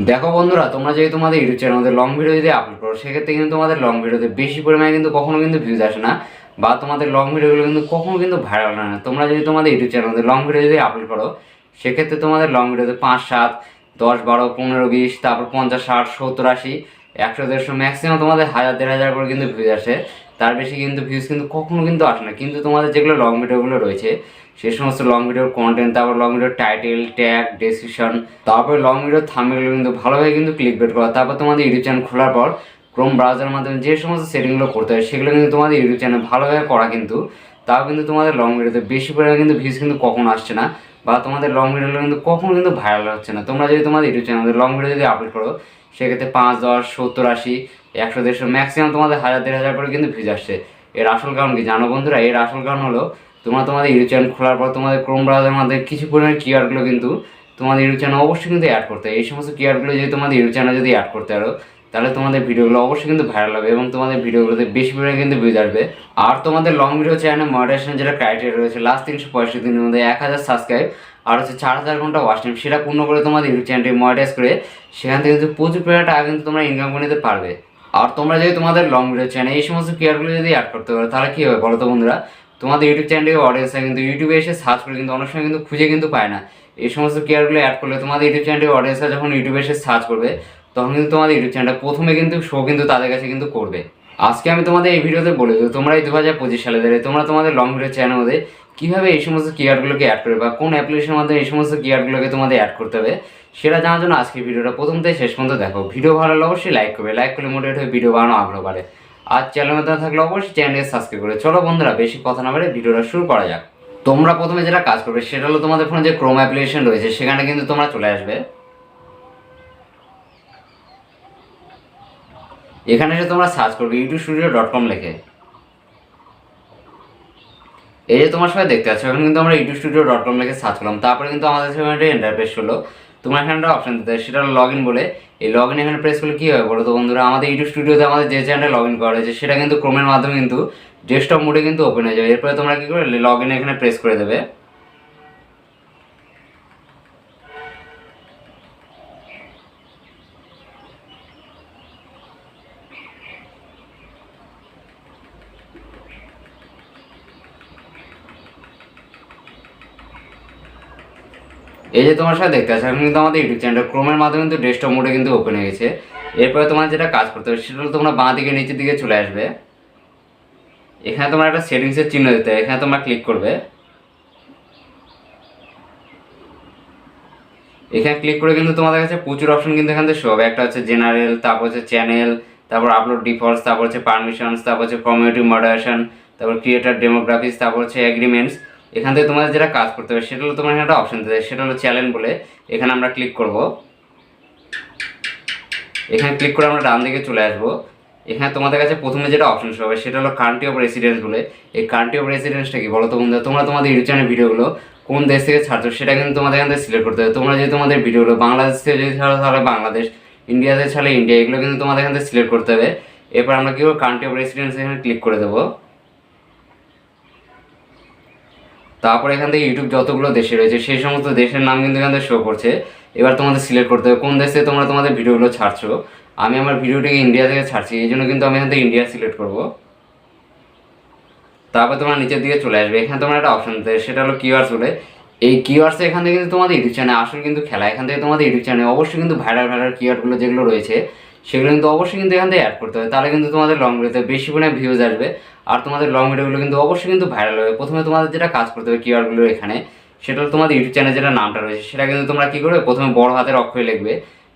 দেখো বন্ধুরা, তোমরা যদি তোমাদের ইউটিউব চ্যানেলে লং ভিডিও যদি আপলোড করো, সেক্ষেত্রে কিন্তু তোমাদের লং ভিডিওতে বেশি পরিমাণে কিন্তু কখনো কিন্তু ভিউজ আসে না, বা তোমাদের লং ভিডিওগুলো কিন্তু কখনো কিন্তু ভাইরাল হয় না। তোমরা যদি তোমাদের ইউটিউব চ্যানেলে লং ভিডিও যদি আপলোড করো, সেক্ষেত্রে তোমাদের লং ভিডিওতে 5, 7, 10, 12, 15, 20, তারপর 50, 60, 70, 80, 100, 150 ম্যাক্সিমাম তোমাদের 1000, 1500 করে কিন্তু ভিউজ আসে। তার বেশি কিন্তু ভিউজ কিন্তু কখনো কিন্তু আসে না। কিন্তু তোমাদের যেগুলো লং ভিডিওগুলো রয়েছে, সেই সমস্ত লং ভিডিওর কন্টেন্ট, তারপর লং ভিডিওর টাইটেল, ট্যাগ, ডেসক্রিপশন, তারপরে লং ভিডিওর থাম্বনেলগুলো কিন্তু ভালোভাবে কিন্তু ক্লিক বেট করা। তারপর তোমাদের ইউটিউব চ্যানেল খোলার পর ক্রোম ব্রাউজারের মাধ্যমে যে সমস্ত সেটিংগুলো করতে হয়, সেগুলো কিন্তু তোমাদের ইউটিউব চ্যানেল ভালোভাবে করা, কিন্তু তাও কিন্তু তোমাদের লং ভিডিওতে বেশি পরিমাণে কিন্তু ভিউজ কিন্তু কখনো আসছে না, বা তোমাদের লং ভিডিওগুলো কিন্তু কখনো কিন্তু ভাইরাল হচ্ছে না। তোমরা যদি তোমাদের ইউটিউব চ্যানেলে লং ভিডিও যদি আপলোড করো, সেক্ষেত্রে 5, 10, 70, 80, 100, 150 ম্যাক্সিমাম তোমাদের 1000, 1500 করে কিন্তু ভিউজ আসছে। এর আসল কারণ কি জানো বন্ধুরা? এর আসল কারণ হলো তোমরা তোমাদের ইউটিউব চ্যানেল খোলার পর তোমাদের ক্রোম ব্রাউজারের মধ্যে কিছু পরিমাণ কিওয়ার্ডগুলো কিন্তু তোমাদের ইউটিউব চ্যানেল অবশ্যই কিন্তু অ্যাড করতে হয়। এই সমস্ত কিওয়ার্ডগুলো যদি তোমাদের ইউটিউব চ্যানেল যদি অ্যাড করতে পারো, তাহলে তোমাদের ভিডিওগুলো অবশ্যই কিন্তু ভাইরাল হবে এবং তোমাদের ভিডিওগুলোতে বেশি পরিমাণে কিন্তু ভিউজ আসবে। আর তোমাদের লং ভিডিও চ্যানেল মনিটাইজেশন যেটা ক্রাইটেরিয়া রয়েছে, লাস্ট 365 দিনের মধ্যে 1000 সাবস্ক্রাইব আর হচ্ছে 4000 ঘন্টা ওয়াচ টাইম, সেটা পূর্ণ করে তোমাদের ইউটিউব চ্যানেলটি মনিটাইজ করে সেখান থেকে কিন্তু প্রচুর পরিমাণে টাকা কিন্তু তোমরা ইনকাম করে নিতে পারবে। আর তোমরা যদি তোমাদের লং ভিডিও চ্যানেল এই সমস্ত কিওয়ার্ডগুলো যদি অ্যাড করতে পারো, তাহলে কী হবে বলো তো বন্ধুরা? তোমাদের ইউটিউব চ্যানেলের অডিয়েন্সরা কিন্তু ইউটিউবে এসে সার্চ করে কিন্তু অনেক সময় কিন্তু খুঁজে কিন্তু পায় না। এই সমস্ত কেয়ারগুলো অ্যাড করলে তোমাদের ইউটিউব চ্যানেলের অডিয়েন্সরা যখন ইউটিউবে এসে সার্চ করবে, তখন কিন্তু তোমাদের ইউটিউব চ্যানেলটা প্রথমে কিন্তু শো কিন্তু তাদের কাছে কিন্তু করবে। আজকে আমি তোমাদের এই ভিডিওতে বলে দেবো তোমরা এই 2025 সালে ধরে তোমরা তোমাদের লং ভিডিও চ্যানেল মধ্যে কীভাবে এই সমস্ত কিওয়ার্ডগুলোকে অ্যাড করবে, বা কোন অ্যাপ্লিকেশনের মাধ্যমে এই সমস্ত কিওয়ার্ডগুলোকে তোমাদের অ্যাড করতে হবে, সেটা জানার জন্য আজকে ভিডিওটা প্রথম থেকে শেষ পর্যন্ত দেখো। ভিডিও ভালো লাগলে অবশ্যই লাইক করবে, লাইক করলে মোটিভেট হয়ে ভিডিও বানানো আগ্রহ বাড়ে। আর চ্যানেল মধ্যে থাকলে অবশ্যই চ্যানেলকে সাবস্ক্রাইব করে। চলো বন্ধুরা, বেশি কথা না বলে ভিডিওটা শুরু করা যাক। তোমরা প্রথমে যেটা কাজ করবে সেটা হলো তোমাদের ফোনে যে ক্রোম অ্যাপ্লিকেশন রয়েছে, সেখানে কিন্তু তোমরা চলে আসবে। এখানে এসে তোমরা সার্চ করবে youtubstudio.com লিখে। এই যে তোমার সবাই দেখতে পাচ্ছ, এখন কিন্তু আমরা youtubstudio.com লিখে সার্চ করলাম। তারপরে কিন্তু আমাদের সামনে একটা ইন্টারফেস হলো। তোমার এখানে একটা অপশন দিতে হয়, সেটা হলো লগ ইন বলে। এই লগ ইন এখানে প্রেস করলে কী হবে বলো তো বন্ধুরা? আমাদের ইউটিউব স্টুডিওতে আমাদের যে চ্যানেলটা লগ ইন করা হয়েছে, সেটা কিন্তু ক্রোমের মাধ্যমে কিন্তু ডেস্কটপ মোডে কিন্তু ওপেন হয়ে যাবে। এরপরে তোমরা কী করে লগ ইন এখানে প্রেস করে দেবে। এই যে তোমার সাথে দেখতে পাচ্ছ, এখন কিন্তু আমাদের ইউটিউব চ্যানেলটা ক্রোমের মাধ্যমে কিন্তু ডেস্কটপ মোডে কিন্তু ওপেন হয়ে গেছে। এরপরে তোমার যেটা কাজ করতে হবে সেটা হলো তোমরা বাঁ দিকে নিচের দিকে চলে আসবে। এখানে তোমার একটা সেটিংসের চিহ্ন দিতে হবে, এখানে তোমরা ক্লিক করবে। এখানে ক্লিক করে কিন্তু তোমাদের কাছে প্রচুর অপশন কিন্তু এখান থেকে শো হবে। একটা হচ্ছে জেনারেল, তারপর হচ্ছে চ্যানেল, তারপর আপলোড ডিফল্টস, তারপর হচ্ছে পারমিশনস, তারপর হচ্ছে কমিউনিটি মডারেশন, তারপর ক্রিয়েটার ডেমোগ্রাফিক্স, তারপর হচ্ছে এগ্রিমেন্টস। এখান থেকে তোমাদের যেটা কাজ করতে হবে সেটা হলো তোমার এখানে একটা অপশন দিতে হবে, সেটা হলো চ্যানেল বলে। এখানে আমরা ক্লিক করব। এখানে ক্লিক করে আমরা ডান দিকে চলে আসবো। এখানে তোমাদের কাছে প্রথমে যেটা অপশন হবে সেটা হলো কান্ট্রি অফ রেসিডেন্স বলে। এই কান্ট্রি অফ রেসিডেন্সটা কি বলো তো বন্ধুরা? তোমরা তোমাদের ইউটিউব চ্যানেল ভিডিওগুলো কোন দেশ থেকে ছাড়ছো, সেটা কিন্তু তোমাদের এখান থেকে সিলেক্ট করতে হবে। তোমরা যদি তোমাদের ভিডিওগুলো বাংলাদেশ থেকে যদি ছাড়ো, তাহলে বাংলাদেশ, ইন্ডিয়াতে ছাড়লে ইন্ডিয়া, এগুলো কিন্তু তোমাদের এখান থেকে সিলেক্ট করতে হবে। এরপর আমরা কি করবো, কান্ট্রি অফ রেসিডেন্স এখানে ক্লিক করে দেবো। তারপর এখান থেকে ইউটিউব যতগুলো দেশে রয়েছে সেই সমস্ত দেশের নাম কিন্তু এখান থেকে শো করছে। এবার তোমাদের সিলেক্ট করতে হবে কোন দেশে তোমরা তোমাদের ভিডিওগুলো ছাড়ছো। আমি আমার ভিডিওটিকে ইন্ডিয়া থেকে ছাড়ছি, এই জন্য কিন্তু আমি এখান থেকে ইন্ডিয়া সিলেক্ট করবো। তারপর তোমরা নিচের দিকে চলে আসবে। এখানে তোমরা একটা অপশন দিতে, সেটা হলো কিওয়ার্ডস বলে। এই কিওয়ার্ডসে এখান থেকে কিন্তু তোমাদের ইউটিউব চ্যানেল আসলে কিন্তু খেলা। এখান থেকে তোমাদের ইউটিউব চ্যানেল অবশ্যই কিন্তু ভাইরাল কিওয়ার্ডগুলো যেগুলো রয়েছে, সেগুলো কিন্তু অবশ্যই কিন্তু এখান থেকে অ্যাড করতে হবে। তাহলে কিন্তু তোমাদের লং ভিডিওতে বেশি পরিমাণে ভিউজ আসবে, আর তোমাদের লং ভিডিওগুলো কিন্তু অবশ্যই কিন্তু ভাইরাল হবে। প্রথমে তোমাদের যেটা কাজ করতে হবে কিওয়ার্ডগুলো এখানে, সেটা হলো তোমাদের ইউটিউব চ্যানেল যেটা নামটা রয়েছে, সেটা কিন্তু তোমরা কী করবে, প্রথমে বড় হাতের অক্ষরে লিখবে।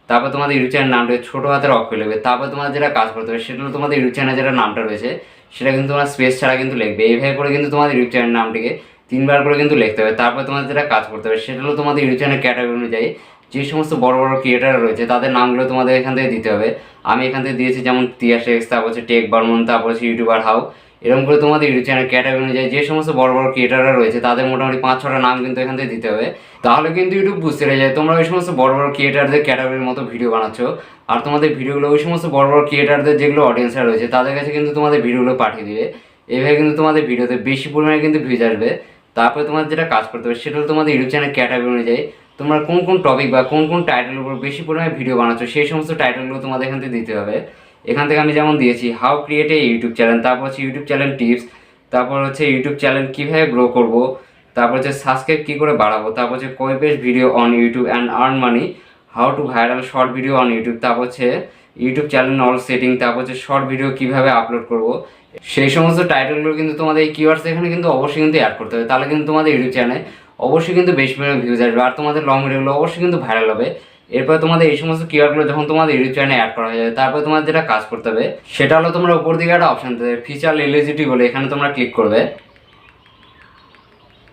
তারপর তোমাদের ইউটিউব চ্যানেল নামটা ছোটো হাতের অক্ষরে লিখবে। তারপর তোমাদের যেটা কাজ করতে হবে সেটা হলো তোমাদের ইউটিউব চ্যানেল যেটা নামটা রয়েছে, সেটা কিন্তু তোমার স্পেস ছাড়া কিন্তু লিখবে। এইভাবে করে কিন্তু তোমাদের ইউটিউব চ্যানেল নামটিকে 3বার করে কিন্তু লিখতে হবে। তারপর তোমাদের যেটা কাজ করতে হবে সেটা হলো তোমাদের ইউটিউব চ্যানেল ক্যাটাগরি অনুযায়ী যে সমস্ত বড় বড় ক্রিয়েটার রয়েছে তাদের নামগুলো তোমাদের এখান থেকে দিতে হবে। আমি এখান থেকে দিয়েছি যেমন তিয়াশেক্স, তারপর হচ্ছে টেক বর্মন, তারপর হচ্ছে ইউটিউবার হাউ। এরকম করে তোমাদের ইউটিউব চ্যানেল ক্যাটাগরি অনুযায়ী যে সমস্ত বড় বড় ক্রিয়েটাররা রয়েছে তাদের মোটামুটি 5-6টা নাম কিন্তু এখান থেকে দিতে হবে। তাহলে কিন্তু ইউটিউব বুঝতে পেরে যায় তোমরা ওই সমস্ত বড় বড় ক্রিয়েটারদের ক্যাটাগরির মতো ভিডিও বানাচ্ছ, আর তোমাদের ভিডিওগুলো ওই সমস্ত বড় বড় ক্রিয়েটারদের যেগুলো অডিয়েন্সরা রয়েছে তাদের কাছে কিন্তু তোমাদের ভিডিওগুলো পাঠিয়ে দিবে। এইভাবে কিন্তু তোমাদের ভিডিওতে বেশি পরিমাণে কিন্তু ভিউজ আসবে। তারপরে তোমাদের যেটা কাজ করতে হবে সেটা হলো তোমাদের ইউটিউব চ্যানেল ক্যাটাগরি অনুযায়ী তোমরা কোন কোন টপিক বা কোন কোন টাইটেলের উপর বেশি পরিমাণে ভিডিও বানাচ্ছ সেই সমস্ত টাইটেলগুলো তোমাদের এখান থেকে দিতে হবে। এখান থেকে আমি যেমন দিয়েছি how create a YouTube channel, তারপর হচ্ছে ইউটিউব চ্যানেল টিপস, তারপর হচ্ছে ইউটিউব চ্যানেল কীভাবে গ্রো করব, তারপর হচ্ছে সাবস্ক্রাইব কী করে বাড়াবো, তারপর হচ্ছে কোয়েব best video on YouTube and earn money, how to viral short video on YouTube, তারপর হচ্ছে ইউটিউব চ্যানেল অল সেটিং, তারপর হচ্ছে শর্ট ভিডিও কীভাবে আপলোড করব। সেই সমস্ত টাইটেলগুলো কিন্তু তোমাদের এই কিওয়ার্ডস এখানে কিন্তু অবশ্যই কিন্তু অ্যাড করতে হবে, তাহলে কিন্তু তোমাদের ইউটিউব চ্যানেলে অবশ্যই কিন্তু বেশি পরিমাণে ভিউজ আসবে আর তোমাদের লং ভিডিওগুলো অবশ্যই কিন্তু ভাইরাল হবে। এরপর তোমাদের এই সমস্ত কিওয়ার্ডগুলো যখন তোমাদের ইউটিউব চ্যানেলে অ্যাড করা হয়ে যাবে, তারপর তোমাদের যেটা কাজ করতে হবে সেটা হলো তোমরা উপর দিকে একটা অপশান দেবে ফিচার এলিজিবিলিটি বলে, এখানে তোমরা ক্লিক করবে।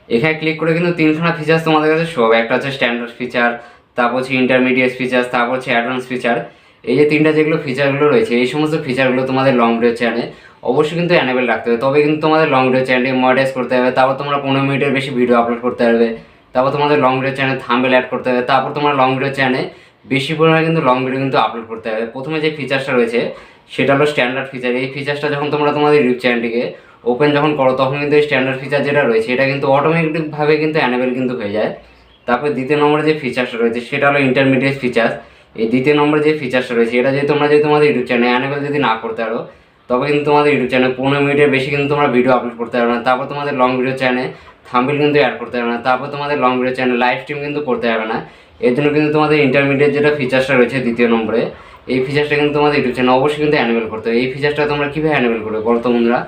এখানে ক্লিক করে কিন্তু তিনখানা ফিচার্স তোমাদের কাছে শো হবে, একটা হচ্ছে স্ট্যান্ডার্ড ফিচার, তারপর হচ্ছে ইন্টারমিডিয়েট ফিচার, তারপর হচ্ছে অ্যাডভান্স ফিচার। এই যে তিনটা যেগুলো ফিচারগুলো রয়েছে এই সমস্ত ফিচারগুলো তোমাদের লং ভিডিও চ্যানেলে অবশ্যই কিন্তু অ্যানেবল রাখতে হবে, তবে কিন্তু তোমাদের লং ভিডিও চ্যানেলটি মনিটাইজ করতে হবে। তারপর তোমরা 15 মিনিটের বেশি ভিডিও আপলোড করতে পারবে, তারপর তোমাদের long video channel thumbnail add করতে হবে, তারপর তোমার লং ভিডিও চ্যানেলে বেশি পরিমাণে কিন্তু লং ভিডিও কিন্তু আপলোড করতে হবে। প্রথমে যে ফিচার্সটা রয়েছে সেটা হলো স্ট্যান্ডার্ড ফিচার। এই ফিচার্সটা যখন তোমরা তোমাদের ইউটিউব চ্যানেলটিকে ওপেন যখন করো তখন কিন্তু এই স্ট্যান্ডার্ড ফিচার যেটা রয়েছে এটা কিন্তু অটোমেটিকভাবে কিন্তু অ্যানেবল কিন্তু হয়ে যায়। তারপর দ্বিতীয় নম্বরে যে ফিচার্সটা রয়েছে সেটা হলো ইন্টারমিডিয়েট ফিচার্স। এই দ্বিতীয় নম্বরে যে ফিচার্সটা রয়েছে এটা যদি তোমরা তোমাদের ইউটিউব চ্যানেলে অ্যানেবল যদি না করতে পারো তবে কিন্তু তোমাদের ইউটিউব চ্যানেলে 15 মিনিটের বেশি কিন্তু তোমরা ভিডিও আপলোড করতে পারবে না। তারপর তোমাদের লং ভিডিও চ্যানেলে থাম্বনেল কিন্তু অ্যাড করতে পারবে না, তারপর তোমাদের লং ভিডিও চ্যানেলে লাইভ স্ট্রিম কিন্তু করতে পারবে না। এর জন্য কিন্তু তোমাদের ইন্টারমিডিয়েট যেটা ফিচার্সটা রয়েছে দ্বিতীয় নম্বরে এই ফিচার্সটা কিন্তু তোমাদের ইউটিউব চ্যানেলে অবশ্যই কিন্তু অ্যানেবল করতে হবে। এই ফিচার্সটা তোমরা কীভাবে অ্যানেবল করবে বলো তো বন্ধুরা?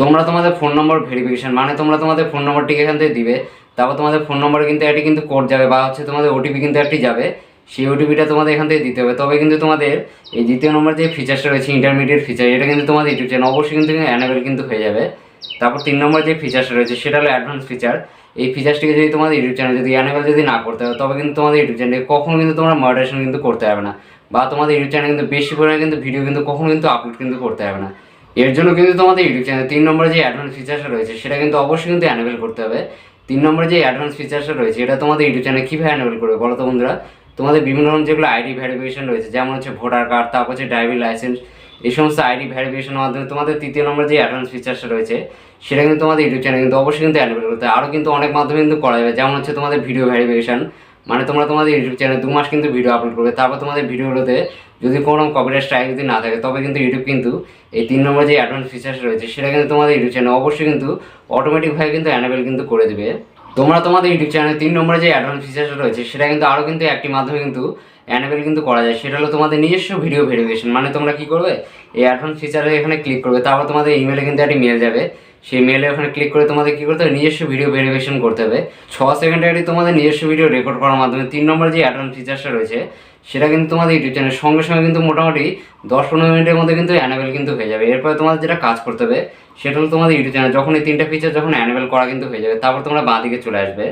তোমরা তোমাদের ফোন নম্বর ভেরিফিকেশন মানে তোমরা তোমাদের ফোন নম্বরটিকে এখান থেকে দিবে, তারপর তোমাদের ফোন নম্বরে কিন্তু একটি কিন্তু কোড যাবে বা হচ্ছে তোমাদের ওটিপি কিন্তু একটি যাবে, সেই ওটিপিটা তোমাদের এখান থেকে দিতে হবে। তবে কিন্তু তোমাদের এই দ্বিতীয় নম্বর যে ফিচার্সটা রয়েছে ইন্টারমিডিয়েট ফিচার এটা কিন্তু তোমাদের ইউটিউব চ্যানেল অবশ্যই কিন্তু অ্যানেবল কিন্তু হয়ে যাবে। তারপর 3 নম্বর যে ফিচার্সটা রয়েছে সেটা হলো অ্যাডভান্স ফিচার। এই ফিচার্সটিকে যদি তোমাদের ইউটিউব চ্যানেল যদি অ্যানেবল যদি না করতে হবে তবে কিন্তু তোমাদের ইউটিউব চ্যানেলে কখনো কিন্তু তোমরা মডারেশন কিন্তু করতে হবে না, বা তোমাদের ইউটিউব চ্যানেল কিন্তু বেশি পরিমাণে কিন্তু ভিডিও কিন্তু কখনো কিন্তু আপলোড কিন্তু করতে হবে না। এর জন্য কিন্তু তোমাদের ইউটিউব চ্যানেল 3 নম্বরে যে অ্যাডভান্স ফিচার্সটা রয়েছে সেটা কিন্তু অবশ্যই কিন্তু অ্যানেবল করতে হবে। 3 নম্বরে যে অ্যাডভান্স ফিচার্সটা রয়েছে এটা তোমাদের ইউটিউব চ্যানেলে কীভাবে অ্যানেবল করবে বলো তো বন্ধুরা? তোমাদের বিভিন্ন ধরনের যেগুলো আইডি ভেরিফিকেশন রয়েছে যেমন হচ্ছে ভোটার কার্ড, তারপর হচ্ছে ড্রাইভিং লাইসেন্স, এই সমস্ত আইডি ভেরিফিকেশনের মাধ্যমে তোমাদের 3য় নম্বর যে অ্যাডভান্স ফিচার্সটা রয়েছে সেটা কিন্তু তোমাদের ইউটিউব চ্যানেল কিন্তু অবশ্যই কিন্তু অ্যানেবল করতে হবে। আরও কিন্তু অনেক মাধ্যমে কিন্তু করা যাবে, যেমন হচ্ছে তোমাদের ভিডিও ভেরিফিকেশন মানে তোমরা তোমাদের ইউটিউব চ্যানেলে 2 মাস কিন্তু ভিডিও আপলোড করবে, তারপর তোমাদের ভিডিওগুলোতে যদি কোনো কপিরাইট স্ট্রাইক যদি না থাকে তবে কিন্তু ইউটিউব কিন্তু এই 3 নম্বর যে অ্যাডভান্স ফিচার্স রয়েছে সেটা কিন্তু তোমাদের ইউটিউব চ্যানেল অবশ্যই কিন্তু অটোমেটিকভাবে কিন্তু অ্যানেবল কিন্তু করে দেবে। তোমরা তোমাদের ইউটিউব চ্যানেলে 3 নম্বরে যে অ্যাডভান্স ফিচার্সটা রয়েছে সেটা কিন্তু আরও কিন্তু একটি মাধ্যমে কিন্তু অ্যানেবল কিন্তু করা যায়, সেটা হলো তোমাদের নিজস্ব ভিডিও ভেরিফিকেশন। মানে তোমরা কী করবে এই অ্যাডভান্স ফিচারে এখানে ক্লিক করবে, তারপর তোমাদের ইমেলে কিন্তু একটি মেল যাবে, সেই মেলে ওখানে ক্লিক করে তোমাদের কী করতে হবে নিজস্ব ভিডিও ভেরিফিকেশন করতে হবে। 6 সেকেন্ডে একটি তোমাদের নিজস্ব ভিডিও রেকর্ড করার মাধ্যমে 3 নম্বর যে অ্যাডভান্স ফিচার্সটা রয়েছে সেটা কিন্তু তোমাদের ইউটিউব চ্যানেল সঙ্গে সঙ্গে কিন্তু মোটামুটি 10-15 মিনিটের মধ্যে কিন্তু অ্যানেবল কিন্তু হয়ে যাবে। এরপরে তোমাদের যেটা কাজ করতে হবে সেটা হলো তোমাদের ইউটিউব চ্যানেল যখন এই 3টা ফিচার যখন অ্যানেবল করা কিন্তু হয়ে যাবে তারপর তোমরা বাঁ দিকে চলে আসবে।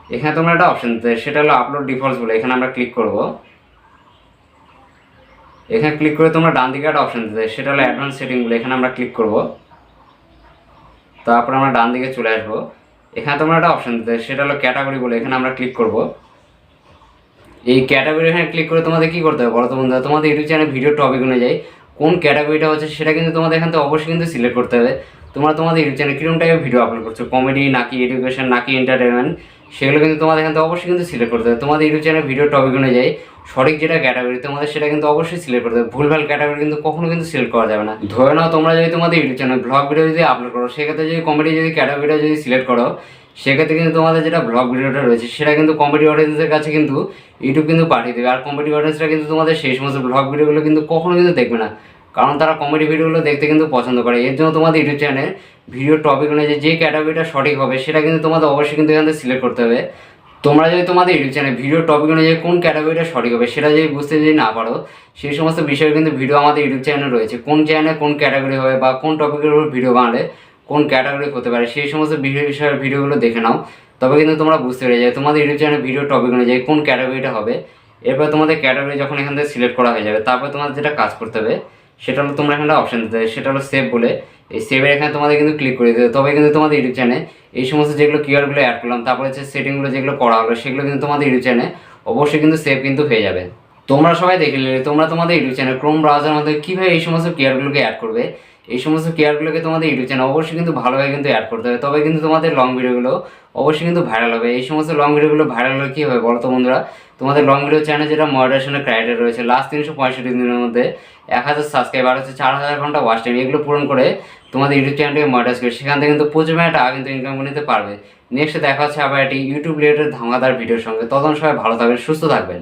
এখানে তোমরা একটা অপশন দিতে সেটা হলো আপলোড ডিফল্টস বলে, এখানে আমরা ক্লিক করব। এখানে ক্লিক করে তোমরা ডান দিকে একটা অপশন দিতে সেটা হলো অ্যাডভান্স সেটিং বলে, এখানে আমরা ক্লিক করব। তারপর আমরা ডান দিকে চলে আসবো। এখানে তোমরা একটা অপশন দিতে সেটা হলো ক্যাটাগরি বলে, এখানে আমরা ক্লিক করব। এই ক্যাটাগরি এখানে ক্লিক করে তোমাদের কী করতে হবে বলো তো বন্ধুরা? তোমাদের ইউটিউব চ্যানেল ভিডিও টপিক অনুযায়ী কোন ক্যাটাগরিটা হচ্ছে সেটা কিন্তু তোমাদের এখান থেকে অবশ্যই কিন্তু সিলেক্ট করতে হবে। তোমরা তোমাদের ইউটিউব চ্যানেলে কীরকম টাইপের ভিডিও আপলোড করছো, কমেডি নাকি এডুকেশন নাকি এন্টারটেনমেন্ট, সেগুলো কিন্তু তোমাদের এখান থেকে অবশ্যই কিন্তু সিলেক্ট করতে হবে। তোমাদের ইউটিউব চ্যানেল ভিডিও টপিক অনুযায়ী সঠিক যেটা ক্যাটাগরি তোমাদের সেটা কিন্তু অবশ্যই সিলেক্ট করতে হবে, ভুলভাল ক্যাটাগরি কিন্তু কখনো কিন্তু সিলেক্ট করা যাবে না। ধরে নাও তোমরা যদি তোমাদের ইউটিউব চ্যানেল ব্লগ ভিডিও যদি আপলোড করো সেক্ষেত্রে যদি কমেডি যদি ক্যাটাগরিটা যদি সিলেক্ট করো সেক্ষেত্রে কিন্তু তোমাদের যেটা ব্লগ ভিডিওটা রয়েছে সেটা কিন্তু কমেডি অডিয়েন্সের কাছে কিন্তু ইউটিউব কিন্তু পাঠিয়ে দেবে, আর কমেডি অডিয়েন্সরা কিন্তু তোমাদের সেই সমস্ত ব্লগ ভিডিওগুলো কিন্তু কখনো কিন্তু দেখবে না, কারণ তারা কমেডি ভিডিওগুলো দেখতে কিন্তু পছন্দ করে। এর জন্য তোমাদের ইউটিউব চ্যানেল ভিডিও টপিক অনুযায়ী যে ক্যাটাগরিটা সঠিক হবে সেটা কিন্তু তোমাদের অবশ্যই কিন্তু এখান থেকে সিলেক্ট করতে হবে। তোমরা যদি তোমাদের ইউটিউব চ্যানেল ভিডিও টপিক অনুযায়ী কোন ক্যাটাগরিটা সঠিক হবে সেটা যদি বুঝতে যদি না পারো সেই সমস্ত বিষয়ে কিন্তু ভিডিও আমাদের ইউটিউব চ্যানেলে রয়েছে, কোন চ্যানেলে কোন ক্যাটাগরি হবে বা কোন টপিকের উপর ভিডিও বানালে কোন ক্যাটাগরি হতে পারে সেই সমস্ত বিষয়ের ভিডিওগুলো দেখে নাও, তবে কিন্তু তোমরা বুঝতে পেরে যাবে তোমাদের ইউটিউব চ্যানেল ভিডিও টপিক অনুযায়ী কোন ক্যাটাগরিটা হবে। এরপর তোমাদের ক্যাটাগরি যখন এখান থেকে সিলেক্ট করা হয়ে যাবে তারপর তোমাদের যেটা কাজ করতে হবে সেটা হলো তোমরা এখানে অপশন দিতে হবে সেটা হলো সেভ বলে, এই সেভের এখানে তোমাদের কিন্তু ক্লিক করে দিতে হবে। তবে কিন্তু তোমাদের ইউটিউব চ্যানেলে এই সমস্ত যেগুলো কিওয়ার্ডগুলো অ্যাড করলাম তারপর হচ্ছে সেটিংগুলো যেগুলো করা হলো সেগুলো কিন্তু তোমাদের ইউটিউব চ্যানেলে অবশ্যই কিন্তু সেভ কিন্তু হয়ে যাবে। তোমরা সবাই দেখে নিলে তোমরা তোমাদের ইউটিউব চ্যানেল ক্রোম ব্রাউজারের মধ্যে কীভাবে এই সমস্ত কিওয়ার্ডগুলোকে অ্যাড করবে এই সমস্ত কেয়ারগুলোকে তোমাদের ইউটিউব চ্যানেল অবশ্যই কিন্তু ভালোভাবে কিন্তু অ্যাড করতে হবে, তবে কিন্তু তোমাদের লং ভিডিওগুলো অবশ্যই কিন্তু ভাইরাল হবে। এই সমস্ত লং ভিডিওগুলো ভাইরাল হলে কী হবে বলো তো বন্ধুরা, তোমাদের লং ভিডিও চ্যানেলে যেটা মনিটাইজেশনের ক্রাইটেরিয়া রয়েছে, লাস্ট 365 দিনের মধ্যে 1000 সাবস্ক্রাইবার হচ্ছে 4000 ঘন্টা ওয়াচ টাইম, এগুলো পূরণ করে তোমাদের ইউটিউব চ্যানেলটাকে মনিটাইজ করে সেখান থেকে কিন্তু প্রচুর টাকা কিন্তু ইনকাম করে নিতে পারবে। নেক্সট দেখা হচ্ছে আবার একটি ইউটিউব রিলেটেড ধামাকাদার ভিডিওর সঙ্গে। তখন সবাই ভালো থাকবেন, সুস্থ থাকবেন।